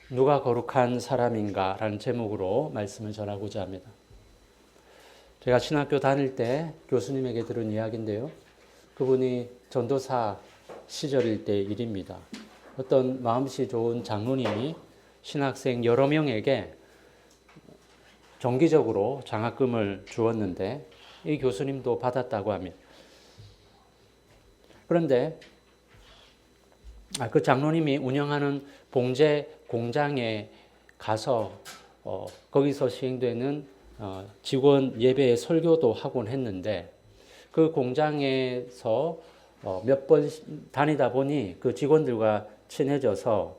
누가 거룩한 사람인가 라는 제목으로 말씀을 전하고자 합니다. 제가 신학교 다닐 때 교수님에게 들은 이야기인데요. 그분이 전도사 시절일 때 일입니다. 어떤 마음씨 좋은 장로님이 신학생 여러 명에게 정기적으로 장학금을 주었는데 이 교수님도 받았다고 합니다. 그런데 그 장로님이 운영하는 봉제 공장에 가서 거기서 시행되는 직원 예배 설교도 하곤 했는데 그 공장에서 몇 번 다니다 보니 그 직원들과 친해져서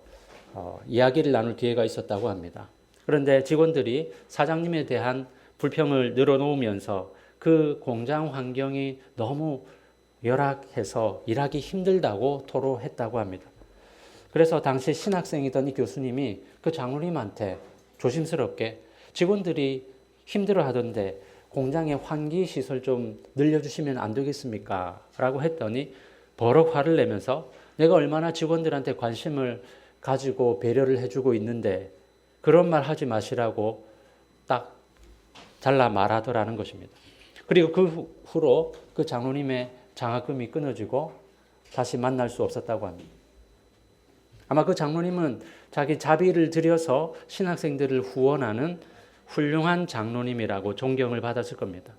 이야기를 나눌 기회가 있었다고 합니다. 그런데 직원들이 사장님에 대한 불평을 늘어놓으면서 그 공장 환경이 너무 열악해서 일하기 힘들다고 토로했다고 합니다. 그래서 당시 신학생이던 이 교수님이 그 장로님한테 조심스럽게 직원들이 힘들어하던데 공장의 환기시설 좀 늘려주시면 안 되겠습니까? 라고 했더니 버럭 화를 내면서 내가 얼마나 직원들한테 관심을 가지고 배려를 해주고 있는데 그런 말 하지 마시라고 딱 잘라 말하더라는 것입니다. 그리고 그 후로 그 장로님의 장학금이 끊어지고 다시 만날 수 없었다고 합니다. 아마 그 장로님은 자기 자비를 들여서 신학생들을 후원하는 훌륭한 장로님이라고 존경을 받았을 겁니다.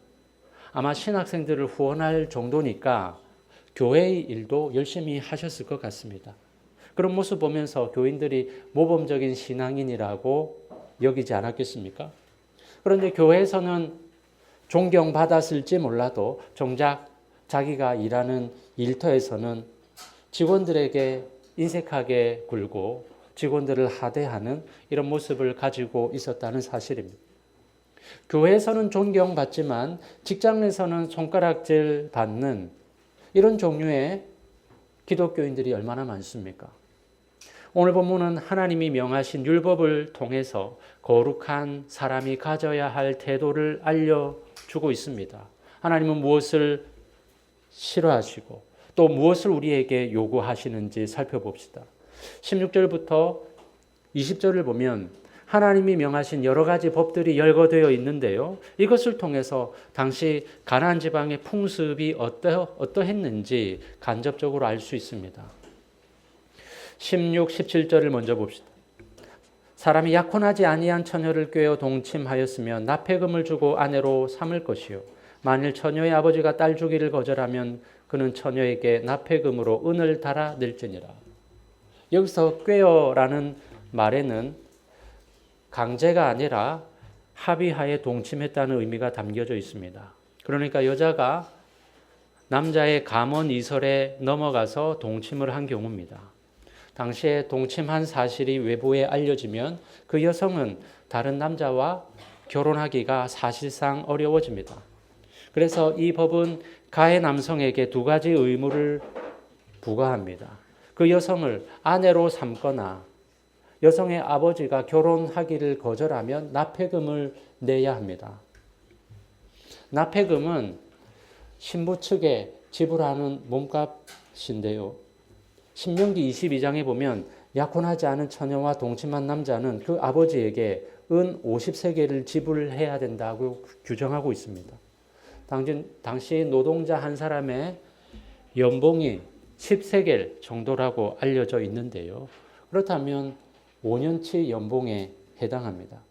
아마 신학생들을 후원할 정도니까 교회의 일도 열심히 하셨을 것 같습니다. 그런 모습 보면서 교인들이 모범적인 신앙인이라고 여기지 않았겠습니까? 그런데 교회에서는 존경받았을지 몰라도 정작 자기가 일하는 일터에서는 직원들에게 인색하게 굴고 직원들을 하대하는 이런 모습을 가지고 있었다는 사실입니다. 교회에서는 존경받지만 직장에서는 손가락질 받는 이런 종류의 기독교인들이 얼마나 많습니까? 오늘 본문은 하나님이 명하신 율법을 통해서 거룩한 사람이 가져야 할 태도를 알려주고 있습니다. 하나님은 무엇을 싫어하시고 또 무엇을 우리에게 요구하시는지 살펴봅시다. 16절부터 20절을 보면 하나님이 명하신 여러 가지 법들이 열거되어 있는데요. 이것을 통해서 당시 가나안 지방의 풍습이 어떠했는지 간접적으로 알 수 있습니다. 16, 17절을 먼저 봅시다. 사람이 약혼하지 아니한 처녀를 꾀어 동침하였으면 납폐금을 주고 아내로 삼을 것이요. 만일 처녀의 아버지가 딸 주기를 거절하면 그는 처녀에게 납폐금으로 은을 달아 낼지니라. 여기서 꾀어라는 말에는 강제가 아니라 합의하에 동침했다는 의미가 담겨져 있습니다. 그러니까 여자가 남자의 감언 이설에 넘어가서 동침을 한 경우입니다. 당시에 동침한 사실이 외부에 알려지면 그 여성은 다른 남자와 결혼하기가 사실상 어려워집니다. 그래서 이 법은 가해 남성에게 두 가지 의무를 부과합니다. 그 여성을 아내로 삼거나 여성의 아버지가 결혼하기를 거절하면 납폐금을 내야 합니다. 납폐금은 신부 측에 지불하는 몸값인데요. 신명기 22장에 보면 약혼하지 않은 처녀와 동침한 남자는 그 아버지에게 은 50세겔을 지불해야 된다고 규정하고 있습니다. 당시 노동자 한 사람의 연봉이 10세겔 정도라고 알려져 있는데요. 그렇다면 5년치 연봉에 해당합니다.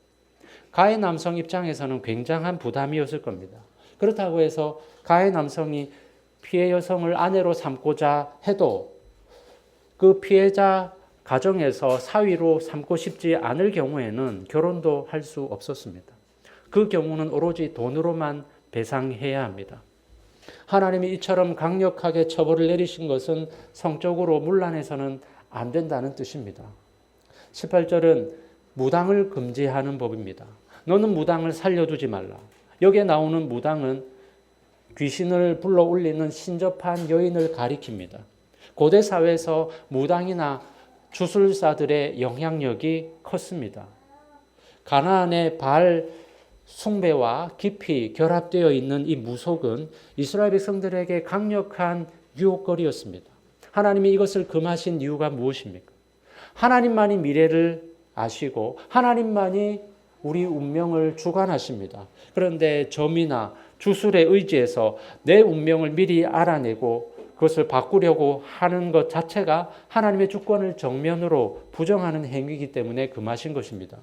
가해 남성 입장에서는 굉장한 부담이었을 겁니다. 그렇다고 해서 가해 남성이 피해 여성을 아내로 삼고자 해도 그 피해자 가정에서 사위로 삼고 싶지 않을 경우에는 결혼도 할 수 없었습니다. 그 경우는 오로지 돈으로만 배상해야 합니다. 하나님이 이처럼 강력하게 처벌을 내리신 것은 성적으로 문란해서는 안 된다는 뜻입니다. 18절은 무당을 금지하는 법입니다. 너는 무당을 살려두지 말라. 여기에 나오는 무당은 귀신을 불러 올리는 신접한 여인을 가리킵니다. 고대 사회에서 무당이나 주술사들의 영향력이 컸습니다. 가나안의 바알 숭배와 깊이 결합되어 있는 이 무속은 이스라엘 백성들에게 강력한 유혹거리였습니다. 하나님이 이것을 금하신 이유가 무엇입니까? 하나님만이 미래를 아시고 하나님만이 우리 운명을 주관하십니다. 그런데 점이나 주술에 의지해서 내 운명을 미리 알아내고 그것을 바꾸려고 하는 것 자체가 하나님의 주권을 정면으로 부정하는 행위이기 때문에 금하신 것입니다.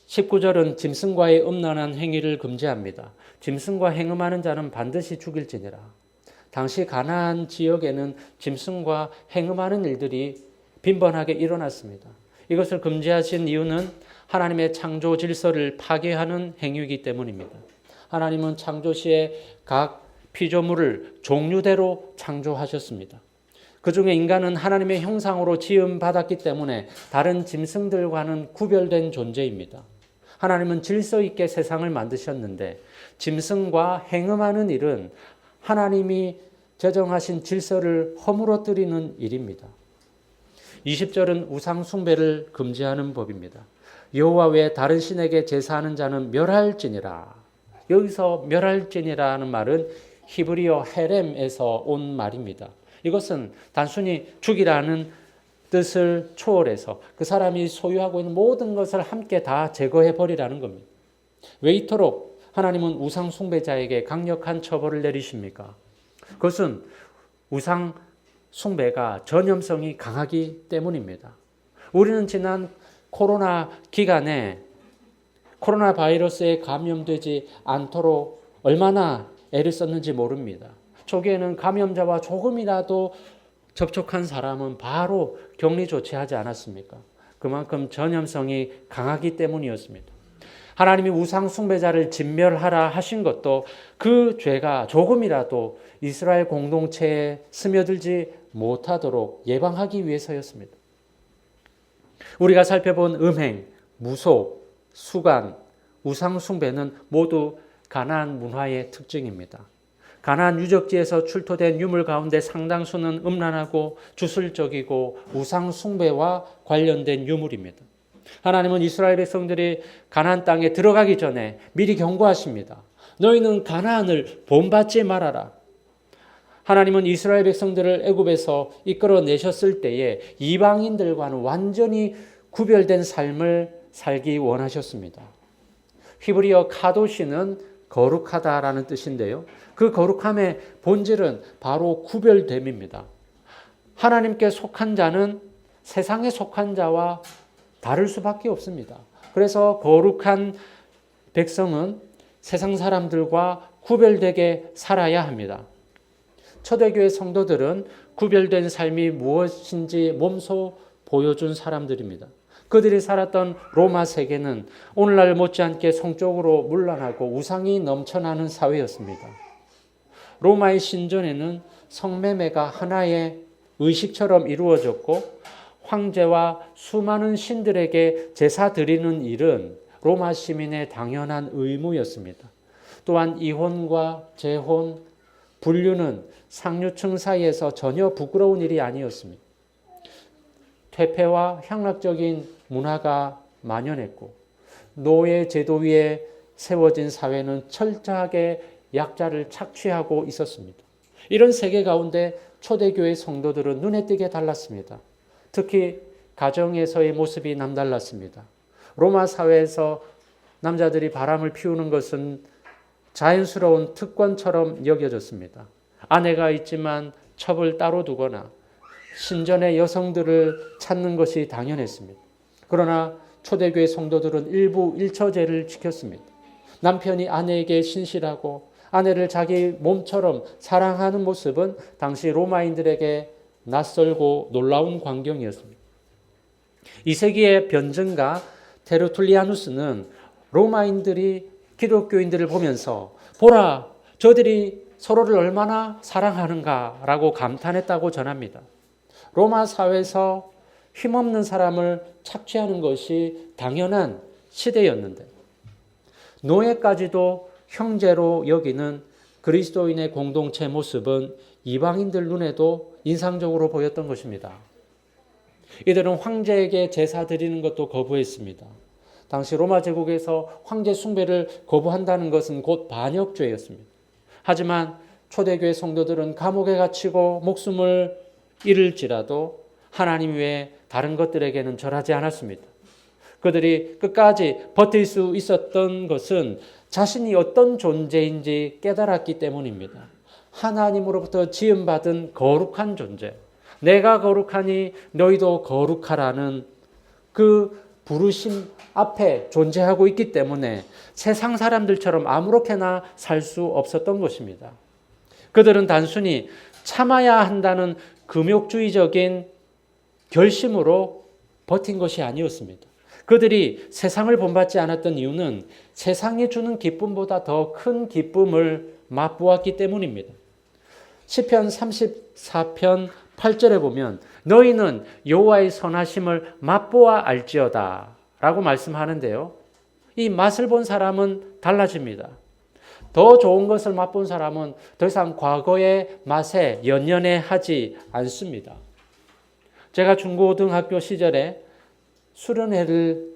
19절은 짐승과의 음란한 행위를 금지합니다. 짐승과 행음하는 자는 반드시 죽일지니라. 당시 가나안 지역에는 짐승과 행음하는 일들이 빈번하게 일어났습니다. 이것을 금지하신 이유는 하나님의 창조 질서를 파괴하는 행위이기 때문입니다. 하나님은 창조 시에 각 피조물을 종류대로 창조하셨습니다. 그 중에 인간은 하나님의 형상으로 지음받았기 때문에 다른 짐승들과는 구별된 존재입니다. 하나님은 질서 있게 세상을 만드셨는데 짐승과 행음하는 일은 하나님이 제정하신 질서를 허물어뜨리는 일입니다. 20절은 우상 숭배를 금지하는 법입니다. 여호와 외에 다른 신에게 제사하는 자는 멸할지니라. 여기서 멸할지니라는 말은 히브리어 헤렘에서 온 말입니다. 이것은 단순히 죽이라는 뜻을 초월해서 그 사람이 소유하고 있는 모든 것을 함께 다 제거해 버리라는 겁니다. 왜 이토록 하나님은 우상 숭배자에게 강력한 처벌을 내리십니까? 그것은 우상 숭배가 전염성이 강하기 때문입니다. 우리는 지난 코로나 기간에 코로나 바이러스에 감염되지 않도록 얼마나 애를 썼는지 모릅니다. 초기에는 감염자와 조금이라도 접촉한 사람은 바로 격리 조치하지 않았습니까? 그만큼 전염성이 강하기 때문이었습니다. 하나님이 우상 숭배자를 진멸하라 하신 것도 그 죄가 조금이라도 이스라엘 공동체에 스며들지 못하도록 예방하기 위해서였습니다. 우리가 살펴본 음행, 무속, 수간, 우상 숭배는 모두 가나안 문화의 특징입니다. 가나안 유적지에서 출토된 유물 가운데 상당수는 음란하고 주술적이고 우상 숭배와 관련된 유물입니다. 하나님은 이스라엘 백성들이 가나안 땅에 들어가기 전에 미리 경고하십니다. 너희는 가나안을 본받지 말아라. 하나님은 이스라엘 백성들을 애굽에서 이끌어내셨을 때에 이방인들과는 완전히 구별된 삶을 살기 원하셨습니다. 히브리어 카도시는 거룩하다라는 뜻인데요. 그 거룩함의 본질은 바로 구별됨입니다. 하나님께 속한 자는 세상에 속한 자와 다를 수밖에 없습니다. 그래서 거룩한 백성은 세상 사람들과 구별되게 살아야 합니다. 초대교회 성도들은 구별된 삶이 무엇인지 몸소 보여준 사람들입니다. 그들이 살았던 로마 세계는 오늘날 못지않게 성적으로 문란하고 우상이 넘쳐나는 사회였습니다. 로마의 신전에는 성매매가 하나의 의식처럼 이루어졌고 황제와 수많은 신들에게 제사 드리는 일은 로마 시민의 당연한 의무였습니다. 또한 이혼과 재혼, 분류는 상류층 사이에서 전혀 부끄러운 일이 아니었습니다. 퇴폐와 향락적인 문화가 만연했고 노예 제도 위에 세워진 사회는 철저하게 약자를 착취하고 있었습니다. 이런 세계 가운데 초대교회 성도들은 눈에 띄게 달랐습니다. 특히 가정에서의 모습이 남달랐습니다. 로마 사회에서 남자들이 바람을 피우는 것은 자연스러운 특권처럼 여겨졌습니다. 아내가 있지만 첩을 따로 두거나 신전의 여성들을 찾는 것이 당연했습니다. 그러나 초대교회 성도들은 일부 일처제를 지켰습니다. 남편이 아내에게 신실하고 아내를 자기 몸처럼 사랑하는 모습은 당시 로마인들에게 낯설고 놀라운 광경이었습니다. 2세기의 변증가 테르툴리아누스는 로마인들이 기독교인들을 보면서 보라, 저들이 서로를 얼마나 사랑하는가라고 감탄했다고 전합니다. 로마 사회에서 힘없는 사람을 착취하는 것이 당연한 시대였는데 노예까지도 형제로 여기는 그리스도인의 공동체 모습은 이방인들 눈에도 인상적으로 보였던 것입니다. 이들은 황제에게 제사 드리는 것도 거부했습니다. 당시 로마 제국에서 황제 숭배를 거부한다는 것은 곧 반역죄였습니다. 하지만 초대교회 성도들은 감옥에 갇히고 목숨을 잃을지라도 하나님 외에 다른 것들에게는 절하지 않았습니다. 그들이 끝까지 버틸 수 있었던 것은 자신이 어떤 존재인지 깨달았기 때문입니다. 하나님으로부터 지음받은 거룩한 존재. 내가 거룩하니 너희도 거룩하라는 그 부르심 앞에 존재하고 있기 때문에 세상 사람들처럼 아무렇게나 살 수 없었던 것입니다. 그들은 단순히 참아야 한다는 금욕주의적인 결심으로 버틴 것이 아니었습니다. 그들이 세상을 본받지 않았던 이유는 세상이 주는 기쁨보다 더 큰 기쁨을 맛보았기 때문입니다. 시편 34편 8절에 보면 너희는 여호와의 선하심을 맛보아 알지어다 라고 말씀하는데요. 이 맛을 본 사람은 달라집니다. 더 좋은 것을 맛본 사람은 더 이상 과거의 맛에 연연해하지 않습니다. 제가 중고등학교 시절에 수련회를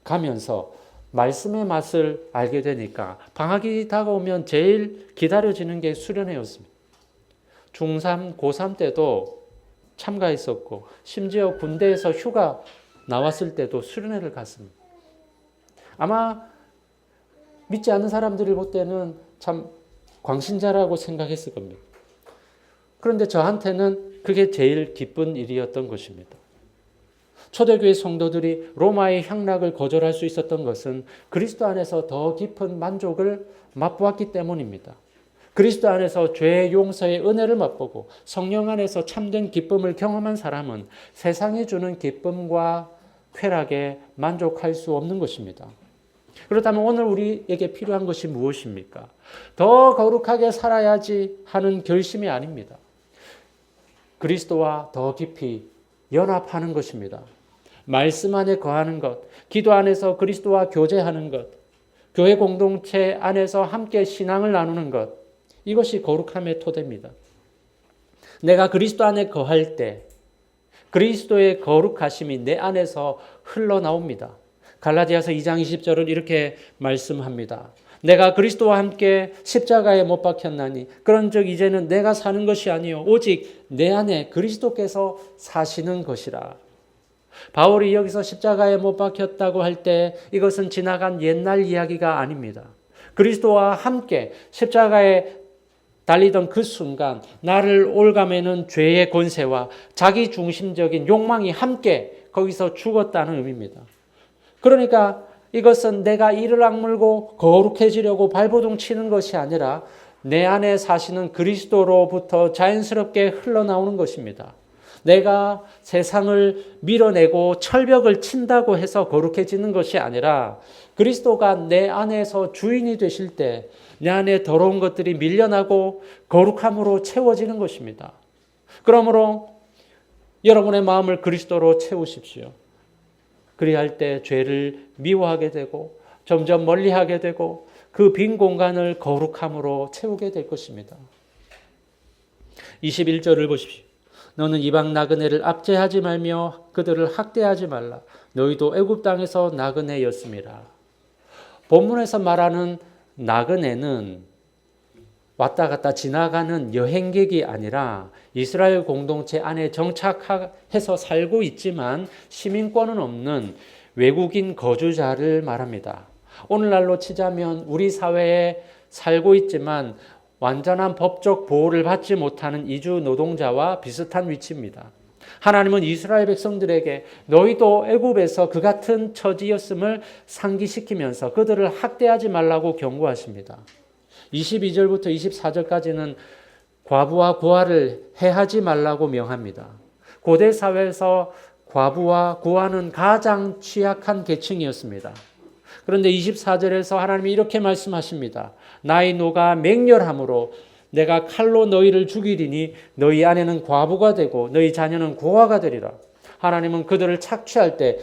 가면서 말씀의 맛을 알게 되니까 방학이 다가오면 제일 기다려지는 게 수련회였습니다. 중3, 고3 때도 참가했었고 심지어 군대에서 휴가 나왔을 때도 수련회를 갔습니다. 아마 믿지 않는 사람들이 볼 때는 참 광신자라고 생각했을 겁니다. 그런데 저한테는 그게 제일 기쁜 일이었던 것입니다. 초대교회 성도들이 로마의 향락을 거절할 수 있었던 것은 그리스도 안에서 더 깊은 만족을 맛보았기 때문입니다. 그리스도 안에서 죄의 용서의 은혜를 맛보고 성령 안에서 참된 기쁨을 경험한 사람은 세상이 주는 기쁨과 쾌락에 만족할 수 없는 것입니다. 그렇다면 오늘 우리에게 필요한 것이 무엇입니까? 더 거룩하게 살아야지 하는 결심이 아닙니다. 그리스도와 더 깊이 연합하는 것입니다. 말씀 안에 거하는 것, 기도 안에서 그리스도와 교제하는 것, 교회 공동체 안에서 함께 신앙을 나누는 것, 이것이 거룩함의 토대입니다. 내가 그리스도 안에 거할 때 그리스도의 거룩하심이 내 안에서 흘러나옵니다. 갈라디아서 2장 20절은 이렇게 말씀합니다. 내가 그리스도와 함께 십자가에 못 박혔나니 그런즉 이제는 내가 사는 것이 아니요 오직 내 안에 그리스도께서 사시는 것이라. 바울이 여기서 십자가에 못 박혔다고 할 때 이것은 지나간 옛날 이야기가 아닙니다. 그리스도와 함께 십자가에 달리던 그 순간 나를 올가매는 죄의 권세와 자기 중심적인 욕망이 함께 거기서 죽었다는 의미입니다. 그러니까 이것은 내가 이를 악물고 거룩해지려고 발버둥 치는 것이 아니라 내 안에 사시는 그리스도로부터 자연스럽게 흘러나오는 것입니다. 내가 세상을 밀어내고 철벽을 친다고 해서 거룩해지는 것이 아니라 그리스도가 내 안에서 주인이 되실 때 내 안에 더러운 것들이 밀려나고 거룩함으로 채워지는 것입니다. 그러므로 여러분의 마음을 그리스도로 채우십시오. 그리할 때 죄를 미워하게 되고 점점 멀리하게 되고 그 빈 공간을 거룩함으로 채우게 될 것입니다. 21절을 보십시오. 너는 이방 나그네를 압제하지 말며 그들을 학대하지 말라. 너희도 애굽 땅에서 나그네였음이라. 본문에서 말하는 나그네는 왔다 갔다 지나가는 여행객이 아니라 이스라엘 공동체 안에 정착해서 살고 있지만 시민권은 없는 외국인 거주자를 말합니다. 오늘날로 치자면 우리 사회에 살고 있지만 완전한 법적 보호를 받지 못하는 이주 노동자와 비슷한 위치입니다. 하나님은 이스라엘 백성들에게 너희도 애굽에서 그 같은 처지였음을 상기시키면서 그들을 학대하지 말라고 경고하십니다. 22절부터 24절까지는 과부와 고아를 해하지 말라고 명합니다. 고대 사회에서 과부와 고아는 가장 취약한 계층이었습니다. 그런데 24절에서 하나님이 이렇게 말씀하십니다. 나의 노가 맹렬함으로 내가 칼로 너희를 죽이리니 너희 아내는 과부가 되고 너희 자녀는 고아가 되리라. 하나님은 그들을 착취할 때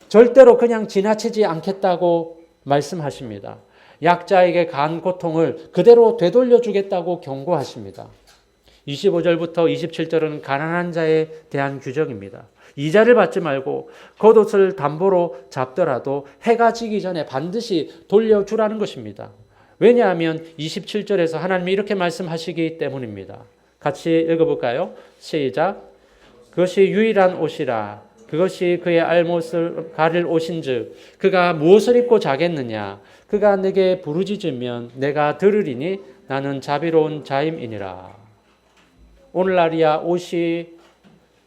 절대로 그냥 지나치지 않겠다고 말씀하십니다. 약자에게 간 고통을 그대로 되돌려 주겠다고 경고하십니다. 25절부터 27절은 가난한 자에 대한 규정입니다. 이자를 받지 말고 겉옷을 담보로 잡더라도 해가 지기 전에 반드시 돌려주라는 것입니다. 왜냐하면 27절에서 하나님이 이렇게 말씀하시기 때문입니다. 같이 읽어볼까요? 시작. 그것이 유일한 옷이라 그것이 그의 알못을 가릴 옷인즉 그가 무엇을 입고 자겠느냐. 그가 내게 부르짖으면 내가 들으리니 나는 자비로운 자임이니라. 오늘날이야 옷이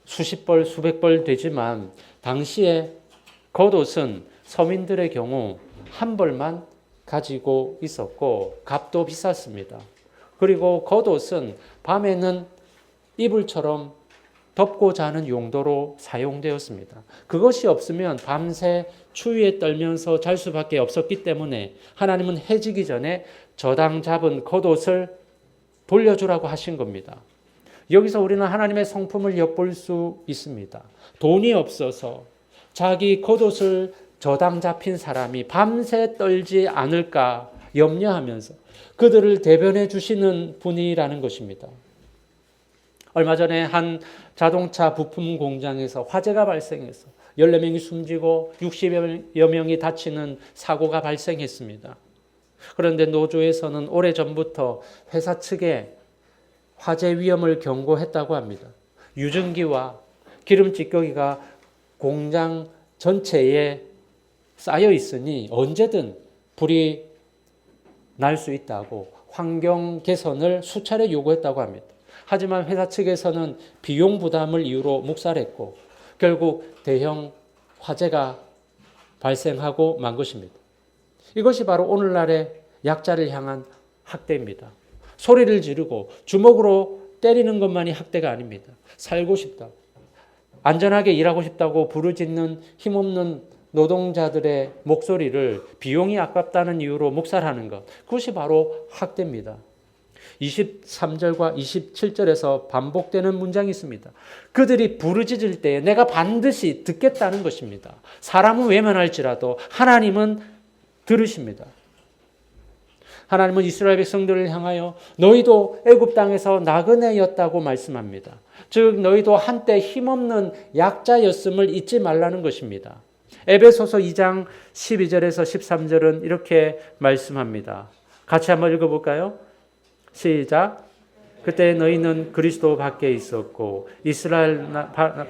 수십 벌 수백 벌 되지만 당시에 겉옷은 서민들의 경우 한 벌만 가지고 있었고 값도 비쌌습니다. 그리고 겉옷은 밤에는 이불처럼 덮고 자는 용도로 사용되었습니다. 그것이 없으면 밤새 추위에 떨면서 잘 수밖에 없었기 때문에 하나님은 해지기 전에 저당 잡은 겉옷을 돌려주라고 하신 겁니다. 여기서 우리는 하나님의 성품을 엿볼 수 있습니다. 돈이 없어서 자기 겉옷을 저당 잡힌 사람이 밤새 떨지 않을까 염려하면서 그들을 대변해 주시는 분이라는 것입니다. 얼마 전에 한 자동차 부품 공장에서 화재가 발생해서 14명이 숨지고 60여 명이 다치는 사고가 발생했습니다. 그런데 노조에서는 오래전부터 회사 측에 화재 위험을 경고했다고 합니다. 유증기와 기름 찌꺼기가 공장 전체에 쌓여 있으니 언제든 불이 날 수 있다고 환경 개선을 수차례 요구했다고 합니다. 하지만 회사 측에서는 비용 부담을 이유로 묵살했고 결국 대형 화재가 발생하고 만 것입니다. 이것이 바로 오늘날의 약자를 향한 학대입니다. 소리를 지르고 주먹으로 때리는 것만이 학대가 아닙니다. 살고 싶다, 안전하게 일하고 싶다고 부르짖는 힘없는 노동자들의 목소리를 비용이 아깝다는 이유로 묵살하는 것, 그것이 바로 학대입니다. 23절과 27절에서 반복되는 문장이 있습니다. 그들이 부르짖을 때에 내가 반드시 듣겠다는 것입니다. 사람은 외면할지라도 하나님은 들으십니다. 하나님은 이스라엘 백성들을 향하여 너희도 애굽 땅에서 나그네였다고 말씀합니다. 즉 너희도 한때 힘없는 약자였음을 잊지 말라는 것입니다. 에베소서 2장 12절에서 13절은 이렇게 말씀합니다. 같이 한번 읽어볼까요? 시작. 그때 너희는 그리스도 밖에 있었고 이스라엘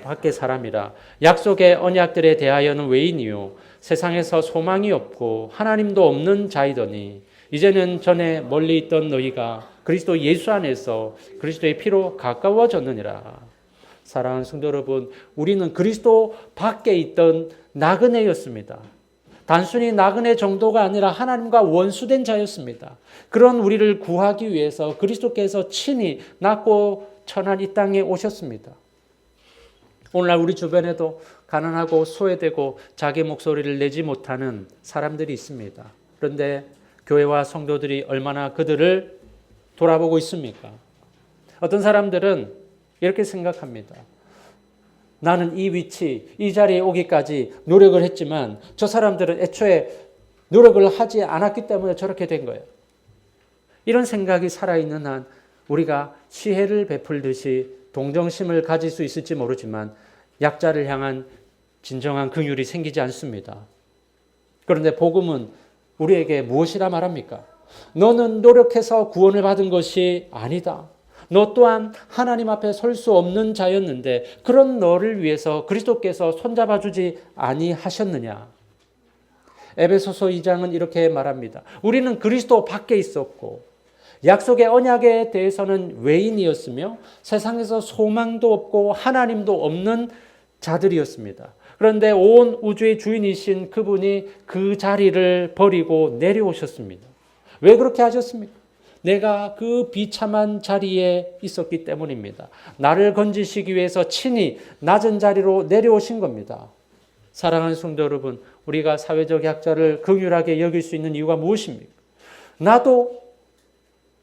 밖에 사람이라. 약속의 언약들에 대하여는 외인이요 세상에서 소망이 없고 하나님도 없는 자이더니 이제는 전에 멀리 있던 너희가 그리스도 예수 안에서 그리스도의 피로 가까워졌느니라. 사랑하는 성도 여러분, 우리는 그리스도 밖에 있던 나그네였습니다. 단순히 나그네 정도가 아니라 하나님과 원수된 자였습니다. 그런 우리를 구하기 위해서 그리스도께서 친히 낮고 천한 이 땅에 오셨습니다. 오늘날 우리 주변에도 가난하고 소외되고 자기 목소리를 내지 못하는 사람들이 있습니다. 그런데 교회와 성도들이 얼마나 그들을 돌아보고 있습니까? 어떤 사람들은 이렇게 생각합니다. 나는 이 위치, 이 자리에 오기까지 노력을 했지만 저 사람들은 애초에 노력을 하지 않았기 때문에 저렇게 된 거예요. 이런 생각이 살아있는 한 우리가 시혜를 베풀듯이 동정심을 가질 수 있을지 모르지만 약자를 향한 진정한 긍휼이 생기지 않습니다. 그런데 복음은 우리에게 무엇이라 말합니까? 너는 노력해서 구원을 받은 것이 아니다. 너 또한 하나님 앞에 설 수 없는 자였는데 그런 너를 위해서 그리스도께서 손잡아 주지 아니하셨느냐. 에베소서 2장은 이렇게 말합니다. 우리는 그리스도 밖에 있었고 약속의 언약에 대해서는 외인이었으며 세상에서 소망도 없고 하나님도 없는 자들이었습니다. 그런데 온 우주의 주인이신 그분이 그 자리를 버리고 내려오셨습니다. 왜 그렇게 하셨습니까? 내가 그 비참한 자리에 있었기 때문입니다. 나를 건지시기 위해서 친히 낮은 자리로 내려오신 겁니다. 사랑하는 성도 여러분, 우리가 사회적 약자를 긍휼하게 여길 수 있는 이유가 무엇입니까? 나도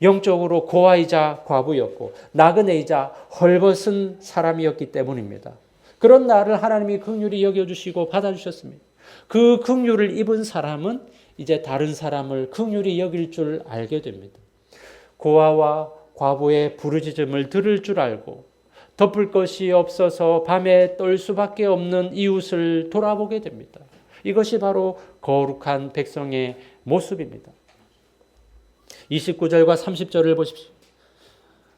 영적으로 고아이자 과부였고 나그네이자 헐벗은 사람이었기 때문입니다. 그런 나를 하나님이 긍휼히 여겨주시고 받아주셨습니다. 그 긍휼을 입은 사람은 이제 다른 사람을 긍휼히 여길 줄 알게 됩니다. 고아와 과부의 부르짖음을 들을 줄 알고 덮을 것이 없어서 밤에 떨 수밖에 없는 이웃을 돌아보게 됩니다. 이것이 바로 거룩한 백성의 모습입니다. 29절과 30절을 보십시오.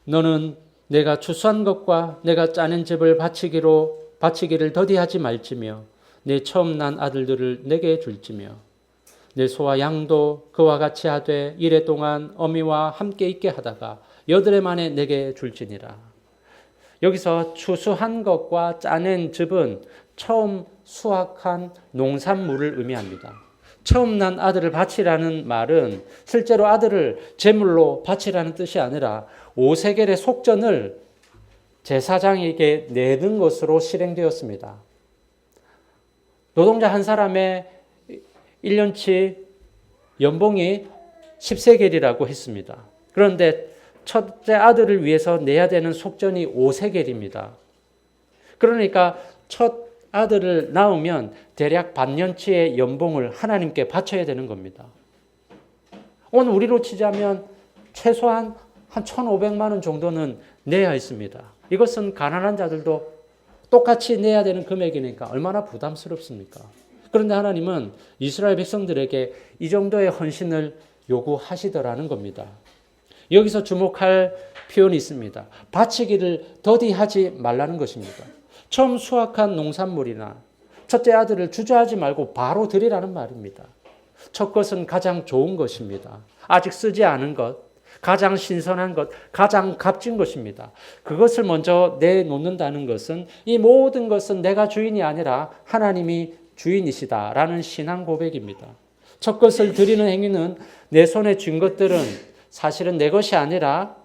너는 내가 추수한 것과 내가 짜낸 집을 바치기로 바치기를 더디하지 말지며 내 처음 난 아들들을 내게 줄지며 내 소와 양도 그와 같이 하되 이래 동안 어미와 함께 있게 하다가 8해 만에 내게 줄지니라. 여기서 추수한 것과 짜낸 즙은 처음 수확한 농산물을 의미합니다. 처음 난 아들을 바치라는 말은 실제로 아들을 제물로 바치라는 뜻이 아니라 오세겔의 속전을 제사장에게 내는 것으로 실행되었습니다. 노동자 한 사람의 1년치 연봉이 10세겔이라고 했습니다. 그런데 첫째 아들을 위해서 내야 되는 속전이 5세겔입니다. 그러니까 첫 아들을 낳으면 대략 반년치의 연봉을 하나님께 바쳐야 되는 겁니다. 오늘 우리로 치자면 최소한 한 1,500만 원 정도는 내야 했습니다. 이것은 가난한 자들도 똑같이 내야 되는 금액이니까 얼마나 부담스럽습니까? 그런데 하나님은 이스라엘 백성들에게 이 정도의 헌신을 요구하시더라는 겁니다. 여기서 주목할 표현이 있습니다. 바치기를 더디하지 말라는 것입니다. 처음 수확한 농산물이나 첫째 아들을 주저하지 말고 바로 드리라는 말입니다. 첫 것은 가장 좋은 것입니다. 아직 쓰지 않은 것, 가장 신선한 것, 가장 값진 것입니다. 그것을 먼저 내놓는다는 것은 이 모든 것은 내가 주인이 아니라 하나님이 주인이시다라는 신앙 고백입니다. 첫 것을 드리는 행위는 내 손에 쥔 것들은 사실은 내 것이 아니라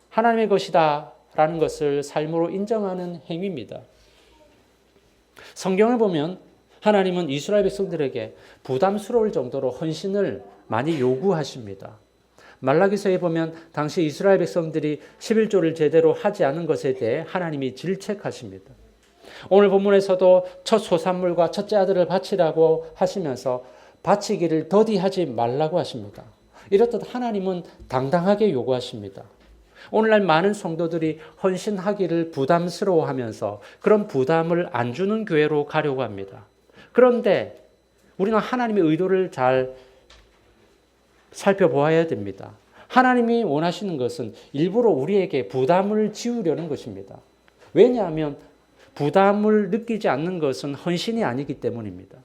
하나님의 것이다라는 것을 삶으로 인정하는 행위입니다. 성경을 보면 하나님은 이스라엘 백성들에게 부담스러울 정도로 헌신을 많이 요구하십니다. 말라기서에 보면 당시 이스라엘 백성들이 11조를 제대로 하지 않은 것에 대해 하나님이 질책하십니다. 오늘 본문에서도 첫 소산물과 첫째 아들을 바치라고 하시면서 바치기를 더디하지 말라고 하십니다. 이렇듯 하나님은 당당하게 요구하십니다. 오늘날 많은 성도들이 헌신하기를 부담스러워하면서 그런 부담을 안 주는 교회로 가려고 합니다. 그런데 우리는 하나님의 의도를 잘 살펴보아야 됩니다. 하나님이 원하시는 것은 일부러 우리에게 부담을 지우려는 것입니다. 왜냐하면 부담을 느끼지 않는 것은 헌신이 아니기 때문입니다.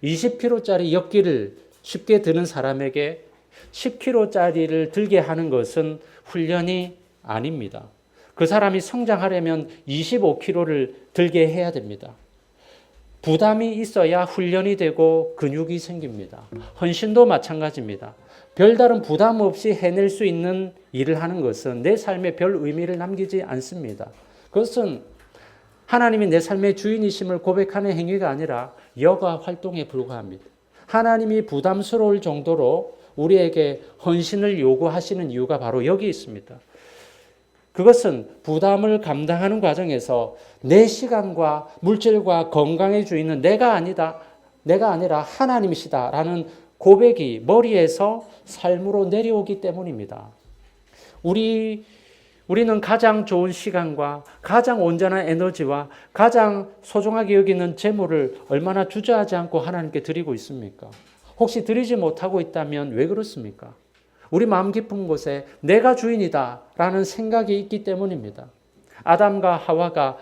20kg짜리 엿기를 쉽게 드는 사람에게 10kg짜리를 들게 하는 것은 훈련이 아닙니다. 그 사람이 성장하려면 25kg를 들게 해야 됩니다. 부담이 있어야 훈련이 되고 근육이 생깁니다. 헌신도 마찬가지입니다. 별다른 부담 없이 해낼 수 있는 일을 하는 것은 내 삶에 별 의미를 남기지 않습니다. 그것은 하나님이 내 삶의 주인이심을 고백하는 행위가 아니라 여가 활동에 불과합니다. 하나님이 부담스러울 정도로 우리에게 헌신을 요구하시는 이유가 바로 여기 있습니다. 그것은 부담을 감당하는 과정에서 내 시간과 물질과 건강의 주인은 내가 아니라 하나님이시다라는 고백이 머리에서 삶으로 내려오기 때문입니다. 우리는 가장 좋은 시간과 가장 온전한 에너지와 가장 소중하게 여기는 재물을 얼마나 주저하지 않고 하나님께 드리고 있습니까? 혹시 드리지 못하고 있다면 왜 그렇습니까? 우리 마음 깊은 곳에 내가 주인이다라는 생각이 있기 때문입니다. 아담과 하와가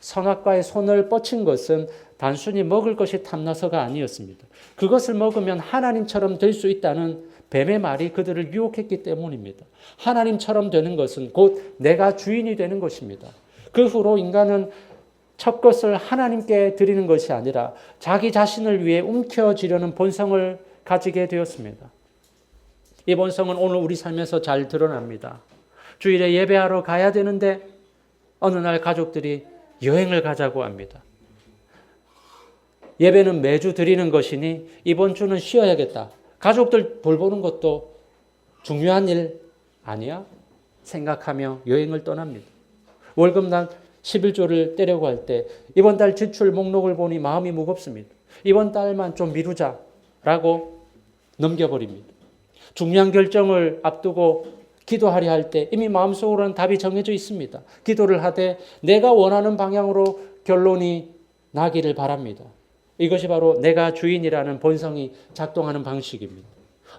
선악과의 손을 뻗친 것은 단순히 먹을 것이 탐나서가 아니었습니다. 그것을 먹으면 하나님처럼 될 수 있다는 뱀의 말이 그들을 유혹했기 때문입니다. 하나님처럼 되는 것은 곧 내가 주인이 되는 것입니다. 그 후로 인간은 첫 것을 하나님께 드리는 것이 아니라 자기 자신을 위해 움켜쥐려는 본성을 가지게 되었습니다. 이 본성은 오늘 우리 삶에서 잘 드러납니다. 주일에 예배하러 가야 되는데 어느 날 가족들이 여행을 가자고 합니다. 예배는 매주 드리는 것이니 이번 주는 쉬어야겠다. 가족들 돌보는 것도 중요한 일 아니야? 생각하며 여행을 떠납니다. 월급날 11조를 떼려고 할 때 이번 달 지출 목록을 보니 마음이 무겁습니다. 이번 달만 좀 미루자라고 넘겨버립니다. 중요한 결정을 앞두고 기도하려 할 때 이미 마음속으로는 답이 정해져 있습니다. 기도를 하되 내가 원하는 방향으로 결론이 나기를 바랍니다. 이것이 바로 내가 주인이라는 본성이 작동하는 방식입니다.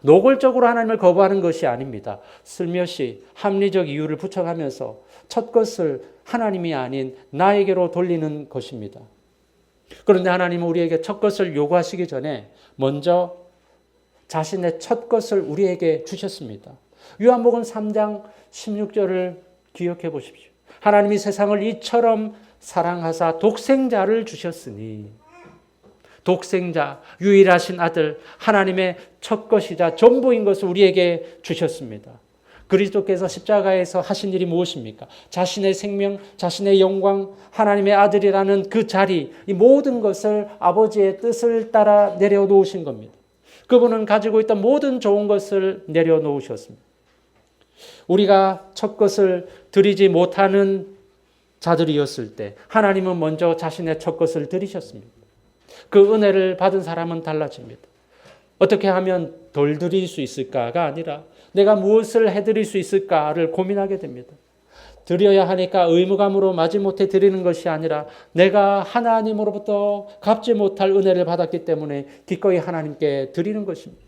노골적으로 하나님을 거부하는 것이 아닙니다. 슬며시 합리적 이유를 붙여가면서 첫 것을 하나님이 아닌 나에게로 돌리는 것입니다. 그런데 하나님은 우리에게 첫 것을 요구하시기 전에 먼저 자신의 첫 것을 우리에게 주셨습니다. 요한복음 3장 16절을 기억해 보십시오. 하나님이 세상을 이처럼 사랑하사 독생자를 주셨으니, 독생자, 유일하신 아들, 하나님의 첫 것이자 전부인 것을 우리에게 주셨습니다. 그리스도께서 십자가에서 하신 일이 무엇입니까? 자신의 생명, 자신의 영광, 하나님의 아들이라는 그 자리, 이 모든 것을 아버지의 뜻을 따라 내려놓으신 겁니다. 그분은 가지고 있던 모든 좋은 것을 내려놓으셨습니다. 우리가 첫 것을 드리지 못하는 자들이었을 때 하나님은 먼저 자신의 첫 것을 드리셨습니다. 그 은혜를 받은 사람은 달라집니다. 어떻게 하면 덜 드릴 수 있을까가 아니라 내가 무엇을 해드릴 수 있을까를 고민하게 됩니다. 드려야 하니까 의무감으로 마지못해 드리는 것이 아니라 내가 하나님으로부터 갚지 못할 은혜를 받았기 때문에 기꺼이 하나님께 드리는 것입니다.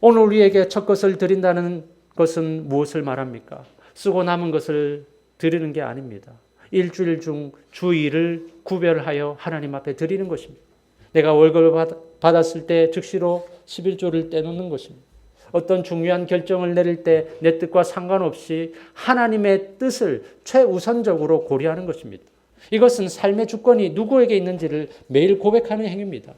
오늘 우리에게 첫 것을 드린다는 것은 무엇을 말합니까? 쓰고 남은 것을 드리는 게 아닙니다. 일주일 중 주일을 구별하여 하나님 앞에 드리는 것입니다. 내가 월급을 받았을 때 즉시로 11조를 떼놓는 것입니다. 어떤 중요한 결정을 내릴 때 내 뜻과 상관없이 하나님의 뜻을 최우선적으로 고려하는 것입니다. 이것은 삶의 주권이 누구에게 있는지를 매일 고백하는 행위입니다.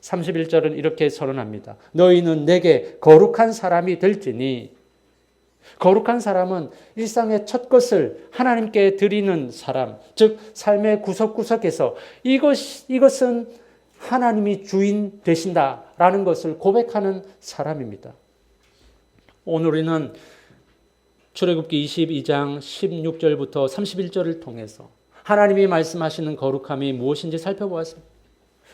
31절은 이렇게 선언합니다. 너희는 내게 거룩한 사람이 될지니. 거룩한 사람은 일상의 첫 것을 하나님께 드리는 사람, 즉 삶의 구석구석에서 이것은 하나님이 주인 되신다라는 것을 고백하는 사람입니다. 오늘 우리는 출애굽기 22장 16절부터 31절을 통해서 하나님이 말씀하시는 거룩함이 무엇인지 살펴보았습니다.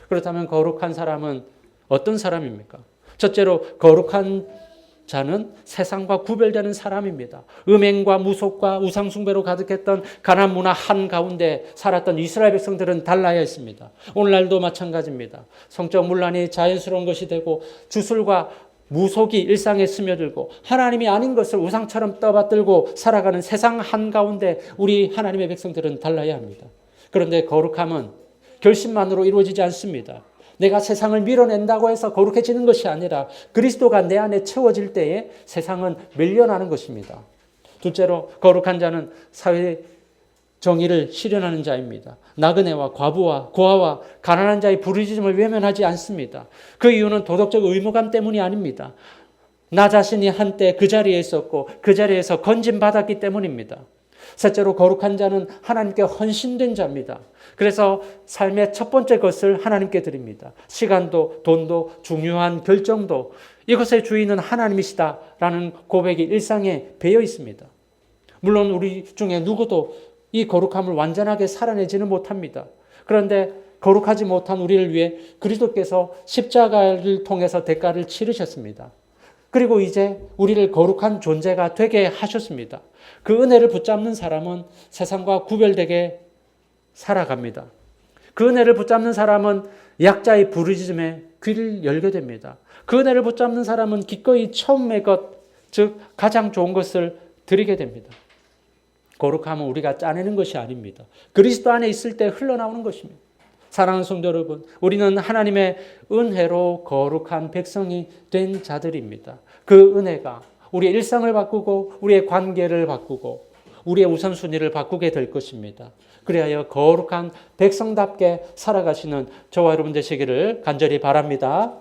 그렇다면 거룩한 사람은 어떤 사람입니까? 첫째로 거룩한 자는 세상과 구별되는 사람입니다. 음행과 무속과 우상숭배로 가득했던 가나안 문화 한가운데 살았던 이스라엘 백성들은 달라야 했습니다. 오늘날도 마찬가지입니다. 성적 문란이 자연스러운 것이 되고 주술과 무속이 일상에 스며들고 하나님이 아닌 것을 우상처럼 떠받들고 살아가는 세상 한가운데 우리 하나님의 백성들은 달라야 합니다. 그런데 거룩함은 결심만으로 이루어지지 않습니다. 내가 세상을 밀어낸다고 해서 거룩해지는 것이 아니라 그리스도가 내 안에 채워질 때에 세상은 밀려나는 것입니다. 둘째로 거룩한 자는 사회 정의를 실현하는 자입니다. 나그네와 과부와 고아와 가난한 자의 부르짖음을 외면하지 않습니다. 그 이유는 도덕적 의무감 때문이 아닙니다. 나 자신이 한때 그 자리에 있었고 그 자리에서 건진받았기 때문입니다. 셋째로 거룩한 자는 하나님께 헌신된 자입니다. 그래서 삶의 첫 번째 것을 하나님께 드립니다. 시간도 돈도 중요한 결정도 이것의 주인은 하나님이시다라는 고백이 일상에 배어 있습니다. 물론 우리 중에 누구도 이 거룩함을 완전하게 살아내지는 못합니다. 그런데 거룩하지 못한 우리를 위해 그리스도께서 십자가를 통해서 대가를 치르셨습니다. 그리고 이제 우리를 거룩한 존재가 되게 하셨습니다. 그 은혜를 붙잡는 사람은 세상과 구별되게 살아갑니다. 그 은혜를 붙잡는 사람은 약자의 부르짖음에 귀를 열게 됩니다. 그 은혜를 붙잡는 사람은 기꺼이 처음의 것, 즉 가장 좋은 것을 드리게 됩니다. 거룩함은 우리가 짜내는 것이 아닙니다. 그리스도 안에 있을 때 흘러나오는 것입니다. 사랑하는 성도 여러분, 우리는 하나님의 은혜로 거룩한 백성이 된 자들입니다. 그 은혜가 우리의 일상을 바꾸고 우리의 관계를 바꾸고 우리의 우선순위를 바꾸게 될 것입니다. 그리하여 거룩한 백성답게 살아가시는 저와 여러분 되시기를 간절히 바랍니다.